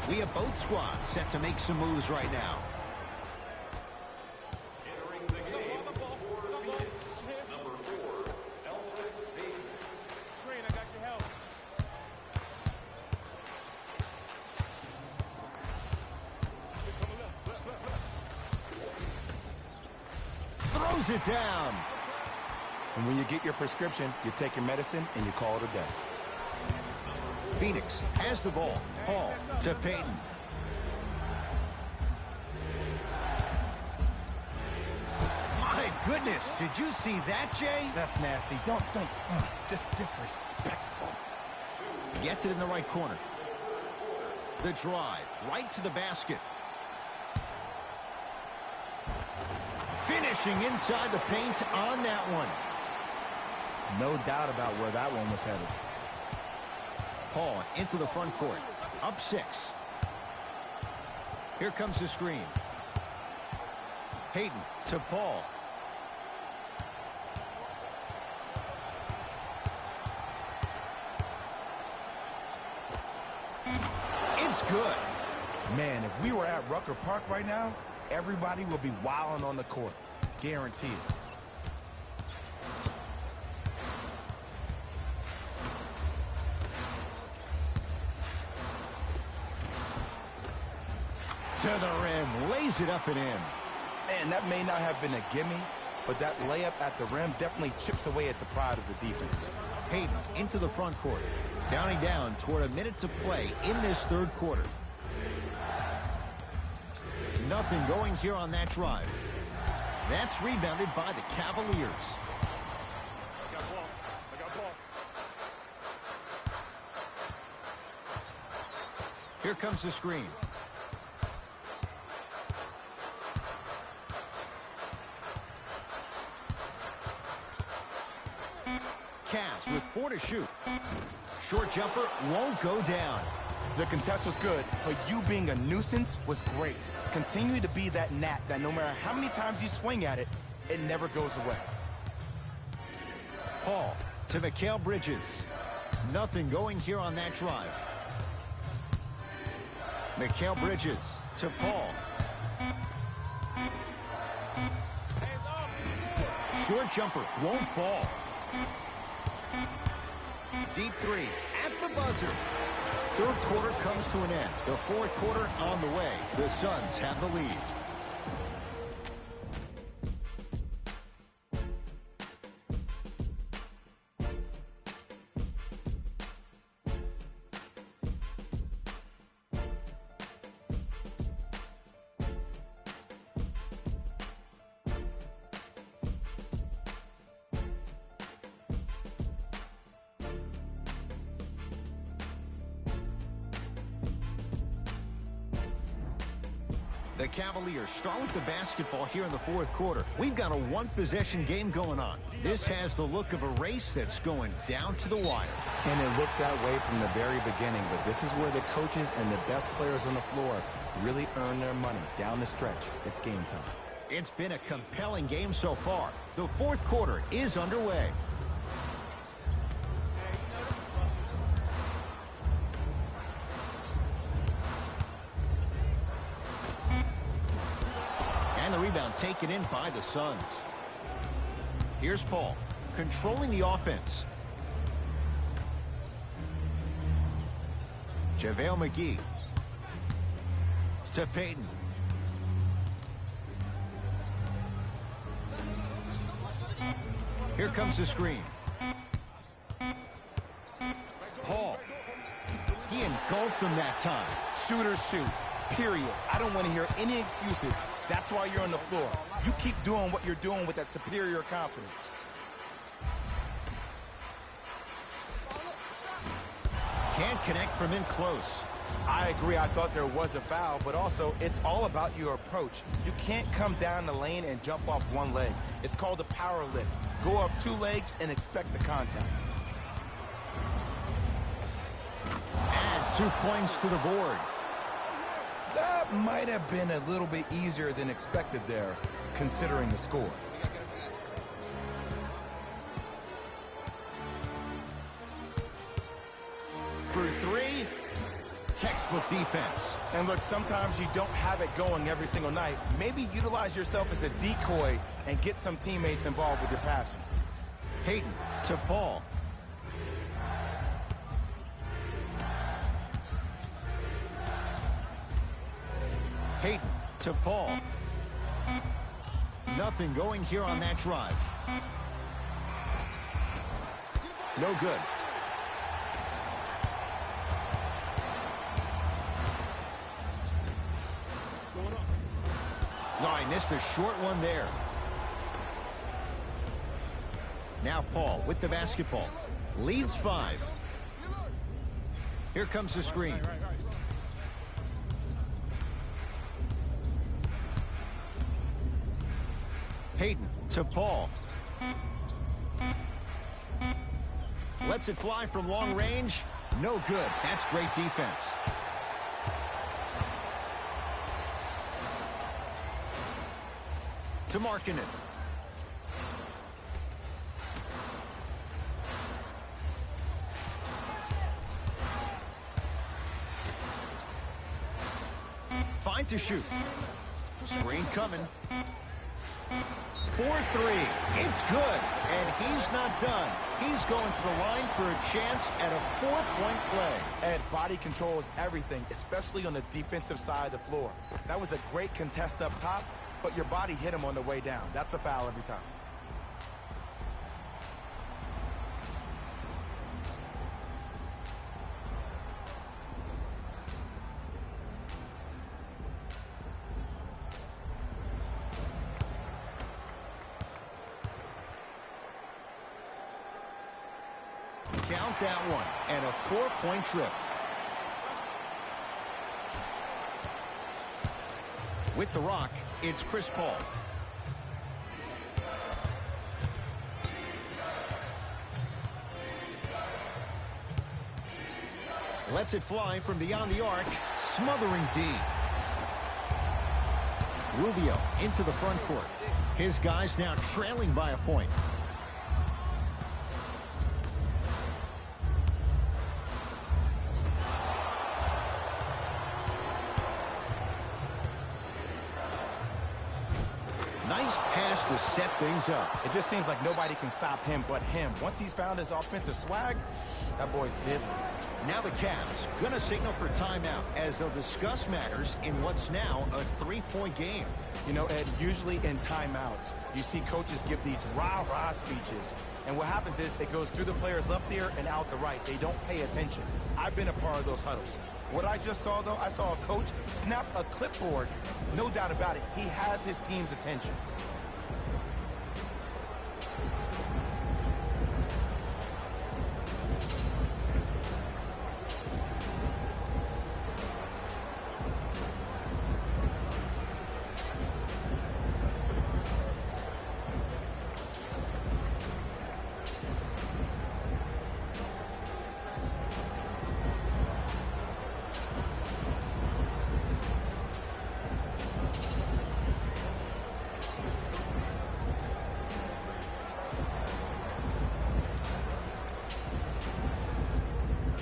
We have both squads set to make some moves right now. Entering the game for Phoenix, number 4, Alfred Payton. Screen, I got your help. Throws it down. And when you get your prescription, you take your medicine and you call it a day. Phoenix has the ball. Paul to Payton. My goodness, did you see that, Jay? That's nasty. Don't, just disrespectful. Gets it in the right corner. The drive, right to the basket. Finishing inside the paint on that one. No doubt about where that one was headed. Paul into the front court. Up 6. Here comes the screen. Payton to Paul. It's good. Man, if we were at Rucker Park right now, everybody would be wilding on the court. Guaranteed. To the rim, lays it up and in. Man, that may not have been a gimme, but that layup at the rim definitely chips away at the pride of the defense. Payton into the front court. Counting down toward a minute to play in this third quarter. Nothing going here on that drive. That's rebounded by the Cavaliers. Here comes the screen. Cavs with 4 to shoot. Short jumper won't go down. The contest was good, but you being a nuisance was great. Continue to be that gnat that no matter how many times you swing at it, it never goes away. Paul to Mikal Bridges. Nothing going here on that drive. Mikal Bridges to Paul. Short jumper won't fall. Deep 3 at the buzzer. Third quarter comes to an end. The fourth quarter on the way. The Suns have the lead. The Cavaliers start with the basketball here in the fourth quarter. We've got a one-possession game going on. This has the look of a race that's going down to the wire. And it looked that way from the very beginning, but this is where the coaches and the best players on the floor really earn their money. Down the stretch, it's game time. It's been a compelling game so far. The fourth quarter is underway. The rebound taken in by the Suns. Here's Paul, controlling the offense. JaVale McGee to Payton. Here comes the screen. Paul. He engulfed him that time. Shooters shoot. Period. I don't want to hear any excuses. That's why you're on the floor. You keep doing what you're doing with that superior confidence. Can't connect from in close. I agree. I thought there was a foul, but also it's all about your approach. You can't come down the lane and jump off one leg. It's called a power lift. Go off 2 legs and expect the contact. Add 2 points to the board. That might have been a little bit easier than expected there, considering the score. For 3, textbook defense. And look, sometimes you don't have it going every single night. Maybe utilize yourself as a decoy and get some teammates involved with your passing. Payton to Paul. Payton to Paul. Nothing going here on that drive. No good. Oh, I missed a short one there. Now Paul with the basketball. Leads 5. Here comes the screen. Payton to Paul. Lets it fly from long range. No good. That's great defense. To Markkanen. Fine to shoot. Screen coming. 4-3. It's good. And he's not done. He's going to the line for a chance at a 4-point play. And body control is everything, especially on the defensive side of the floor. That was a great contest up top, but your body hit him on the way down. That's a foul every time. Count that one, and a 4-point trip. With the rock, it's Chris Paul. Lets it fly from beyond the arc, smothering D. Rubio into the front court. His guys now trailing by a point. Nice pass to set things up. It just seems like nobody can stop him but him. Once he's found his offensive swag, that boy's deadly. Now the Cavs gonna signal for timeout as they'll discuss matters in what's now a three-point game. You know, Ed, usually in timeouts, you see coaches give these rah-rah speeches. And what happens is it goes through the player's left ear and out the right. They don't pay attention. I've been a part of those huddles. What I just saw, though, I saw a coach snap a clipboard. No doubt about it, he has his team's attention.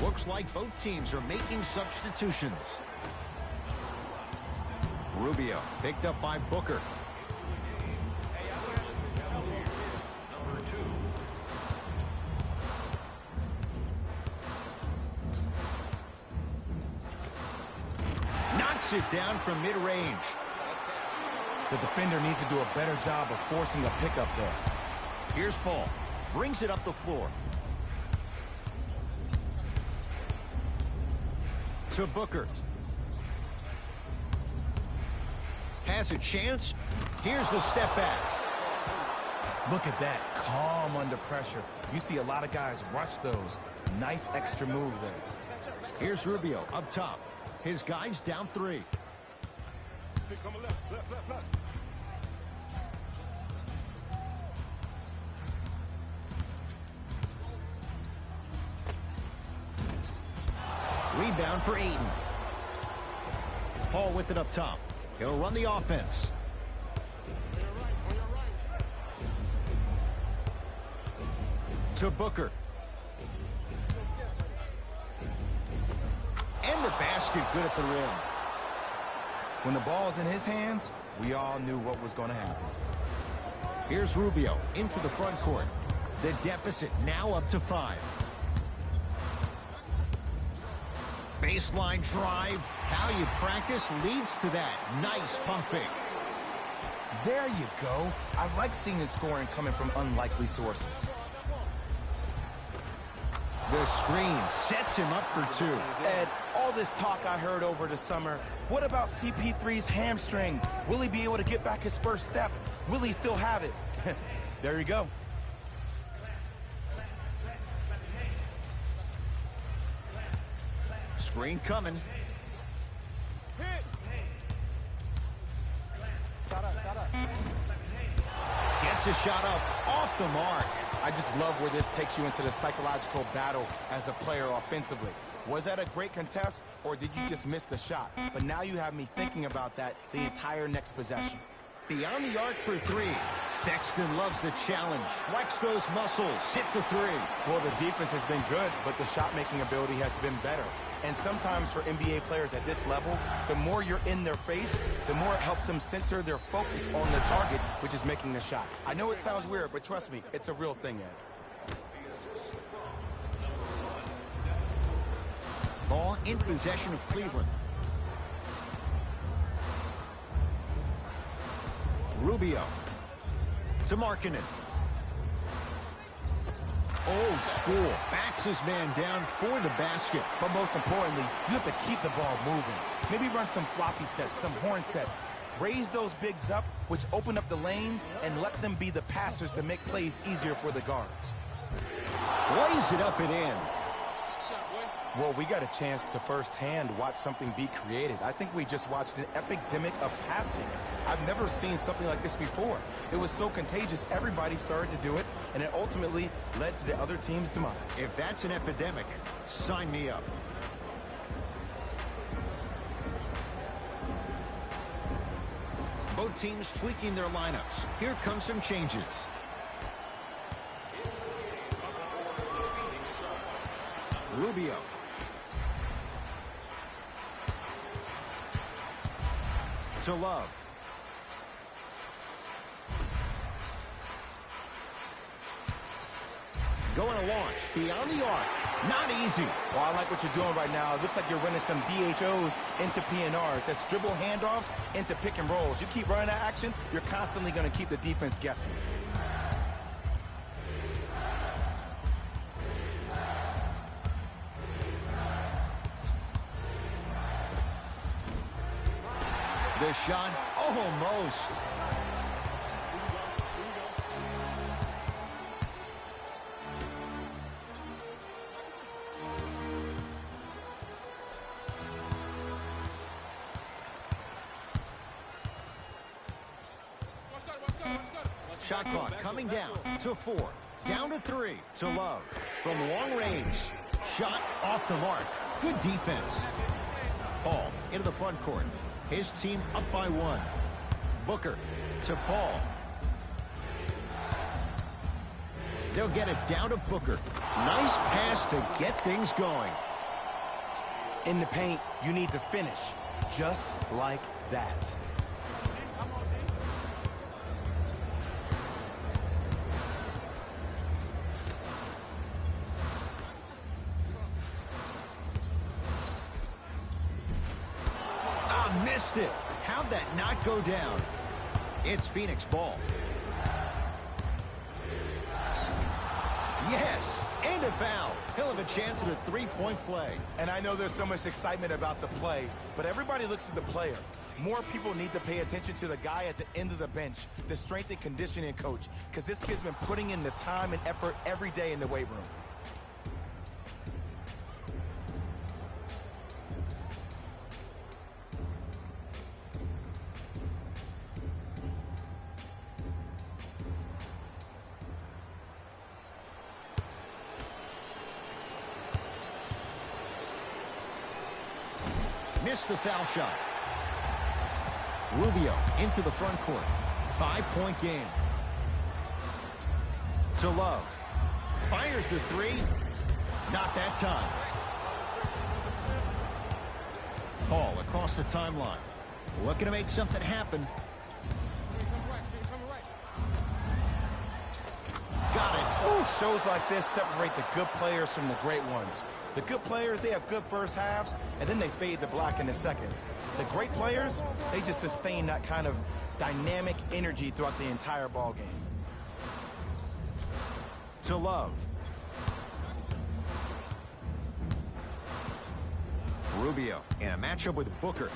Looks like both teams are making substitutions. Rubio picked up by Booker. Number 2. Knocks it down from mid-range. The defender needs to do a better job of forcing a pickup there. Here's Paul. Brings it up the floor. To Booker. Has a chance. Here's the step back. Look at that, calm under pressure. You see a lot of guys rush those. Nice extra move there. Here's Rubio up top. His guys down 3. Rebound for Ayton. Paul with it up top. He'll run the offense. To Booker. And the basket good at the rim. When the ball's in his hands, we all knew what was going to happen. Here's Rubio into the front court. The deficit now up to 5. Baseline drive. How you practice leads to that. Nice pump fake. There you go. I like seeing his scoring coming from unlikely sources. The screen sets him up for 2. Ed, all this talk I heard over the summer, what about CP3's hamstring? Will he be able to get back his first step? Will he still have it? There you go. Screen coming. Gets a shot up off the mark. I just love where this takes you into the psychological battle as a player offensively. Was that a great contest, or did you just miss the shot? But now you have me thinking about that the entire next possession. Beyond the arc for 3. Sexton loves the challenge. Flex those muscles. Hit the 3. Well, the defense has been good, but the shot-making ability has been better. And sometimes for NBA players at this level, the more you're in their face, the more it helps them center their focus on the target, which is making the shot. I know it sounds weird, but trust me, it's a real thing, Ed. Ball in possession of Cleveland. Rubio to Markkanen. Old school. Backs his man down for the basket. But most importantly, you have to keep the ball moving. Maybe run some floppy sets, some horn sets. Raise those bigs up, which open up the lane, and let them be the passers to make plays easier for the guards. Lays it up and in. Well, we got a chance to firsthand watch something be created. I think we just watched an epidemic of passing. I've never seen something like this before. It was so contagious, everybody started to do it, and it ultimately led to the other team's demise. If that's an epidemic, sign me up. Both teams tweaking their lineups. Here come some changes. Rubio. To Love. Going to launch beyond the arc. Not easy. Well, I like what you're doing right now. It looks like you're running some DHOs into PNRs. That's dribble handoffs into pick and rolls. You keep running that action, you're constantly going to keep the defense guessing. The shot, almost. Shot clock coming down to 4. Down to 3 to Love. From long range. Shot off the mark. Good defense. Paul into the front court. His team up by 1. Booker to Paul. They'll get it down to Booker. Nice pass to get things going. In the paint, you need to finish just like that. Missed it. How'd that not go down? It's Phoenix ball. Yes, and a foul. He'll have a chance at a three-point play. And I know there's so much excitement about the play, but everybody looks at the player. More people need to pay attention to the guy at the end of the bench, the strength and conditioning coach, because this kid's been putting in the time and effort every day in the weight room. Missed the foul shot. Rubio into the front court. 5-point game. To Love. Fires the 3. Not that time. Paul across the timeline. Looking to make something happen. Got it. Ooh, shows like this separate the good players from the great ones. The good players, they have good first halves, and then they fade to black in the second. The great players, they just sustain that kind of dynamic energy throughout the entire ball game. To Love. Rubio in a matchup with Booker.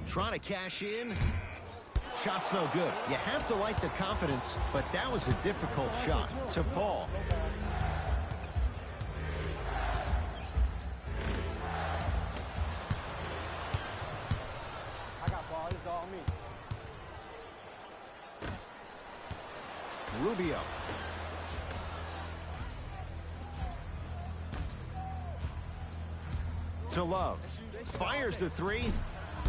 Trying to cash in. Shot's no good. You have to like the confidence, but that was a difficult shot. To Paul. I got ball. This is all me. Rubio. To Love. Fires the 3.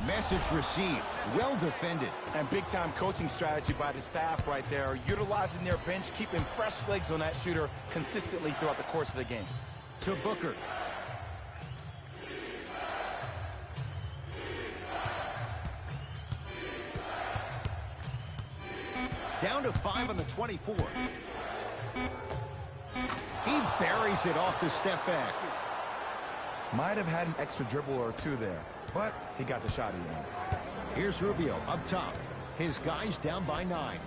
Message received. Well defended. And big-time coaching strategy by the staff right there, utilizing their bench, keeping fresh legs on that shooter consistently throughout the course of the game. To Booker. Down to 5 on the 24. He buries it off the step back. Might have had an extra dribble or 2 there, but he got the shot in. Here's Rubio up top. His guys down by 9.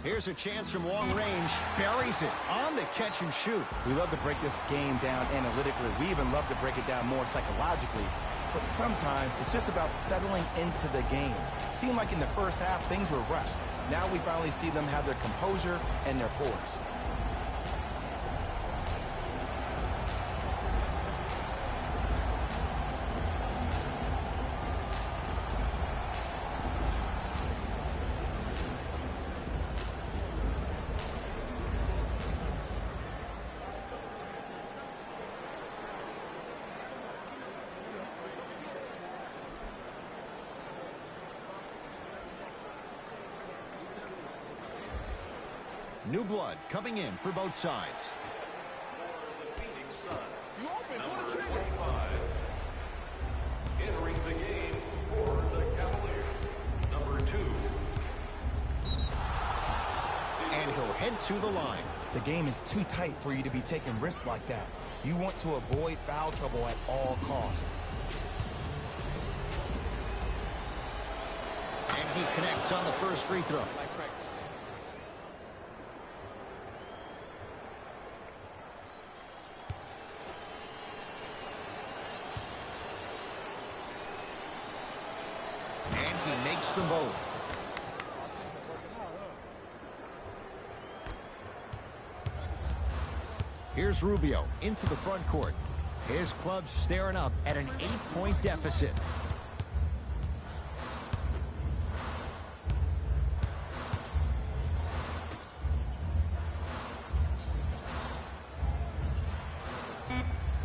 Here's a chance from long range. Buries it on the catch and shoot. We love to break this game down analytically. We even love to break it down more psychologically. But sometimes it's just about settling into the game. Seemed like in the first half, things were rushed. Now we finally see them have their composure and their poise. New blood coming in for both sides. For the Phoenix Suns, number 25. Entering the game for the Cavaliers, number 2. And he'll head to the line. The game is too tight for you to be taking risks like that. You want to avoid foul trouble at all costs. And he connects on the first free throw. And he makes them both. Here's Rubio into the front court. His club's staring up at an 8-point deficit.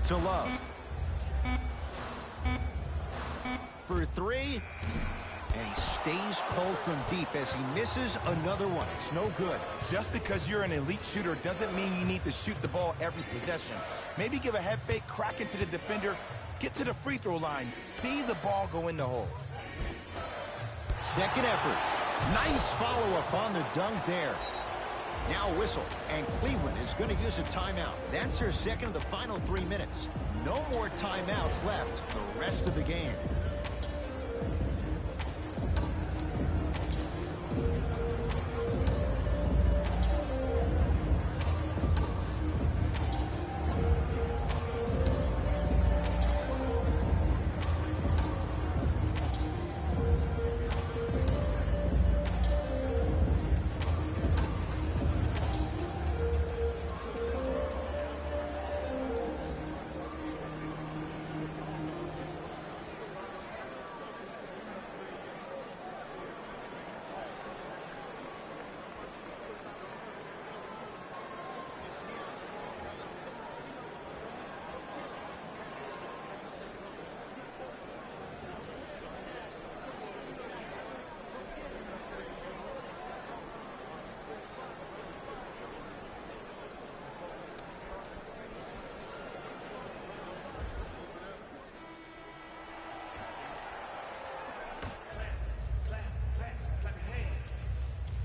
To Love. For three. And he stays cold from deep as he misses another one. It's no good. Just because you're an elite shooter doesn't mean you need to shoot the ball every possession. Maybe give a head fake, crack into the defender, get to the free throw line, see the ball go in the hole. Second effort. Nice follow-up on the dunk there. Now a whistle, and Cleveland is going to use a timeout. That's their second of the final 3 minutes. No more timeouts left the rest of the game.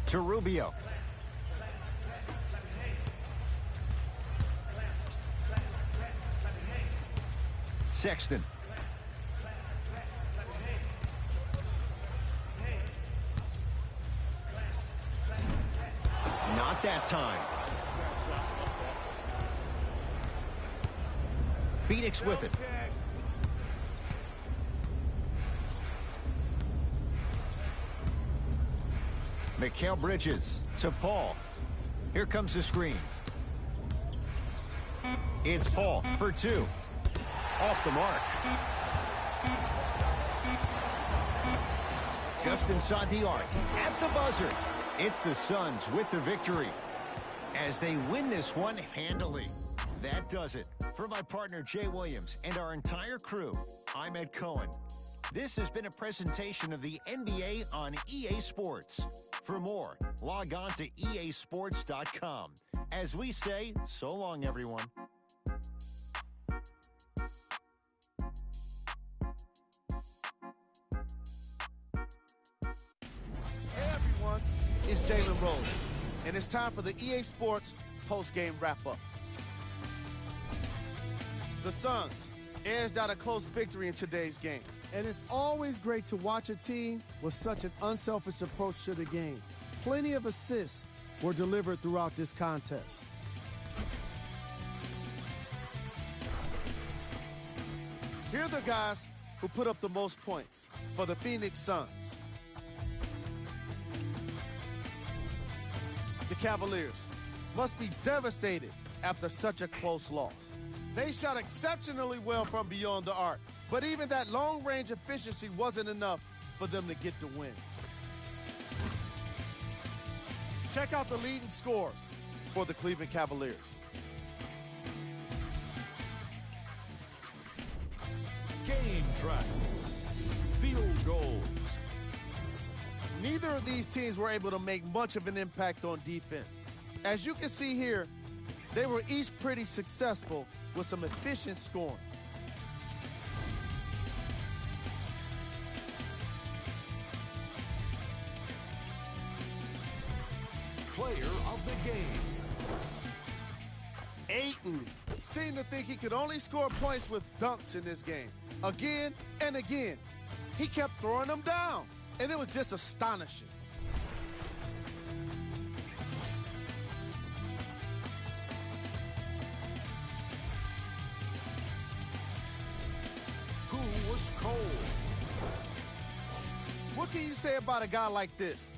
To Rubio. Sexton. Not that time. Phoenix with it. Mikal Bridges to Paul. Here comes the screen. It's Paul for two. Off the mark. Just inside the arc. At the buzzer. It's the Suns with the victory as they win this one handily. That does it. For my partner Jay Williams and our entire crew, I'm Ed Cohen. This has been a presentation of the NBA on EA Sports. For more, log on to easports.com. As we say, so long, everyone. Hey everyone, it's Jalen Rose, and it's time for the EA Sports post-game wrap-up. The Suns edged out a close victory in today's game. And it's always great to watch a team with such an unselfish approach to the game. Plenty of assists, were delivered throughout this contest. Here are the guys who put up the most points for the Phoenix Suns. The Cavaliers must be devastated after such a close loss. They shot exceptionally well from beyond the arc, but even that long-range efficiency wasn't enough for them to get the win. Check out the leading scores for the Cleveland Cavaliers. Game track. Field goals. Neither of these teams were able to make much of an impact on defense. As you can see here, they were each pretty successful with some efficient scoring. Player of the game. Ayton seemed to think he could only score points with dunks in this game. Again and again. He kept throwing them down, and it was just astonishing. Who was cold? What can you say about a guy like this?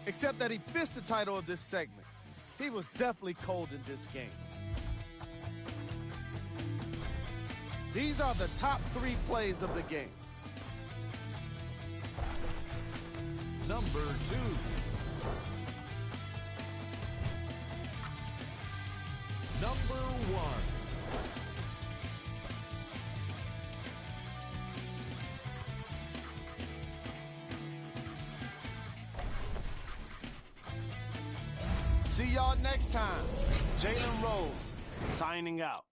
Except that he fits the title of this segment. He was definitely cold in this game. These are the top 3 plays of the game. Number 2. Number 1. See y'all next time. Jalen Rose signing out.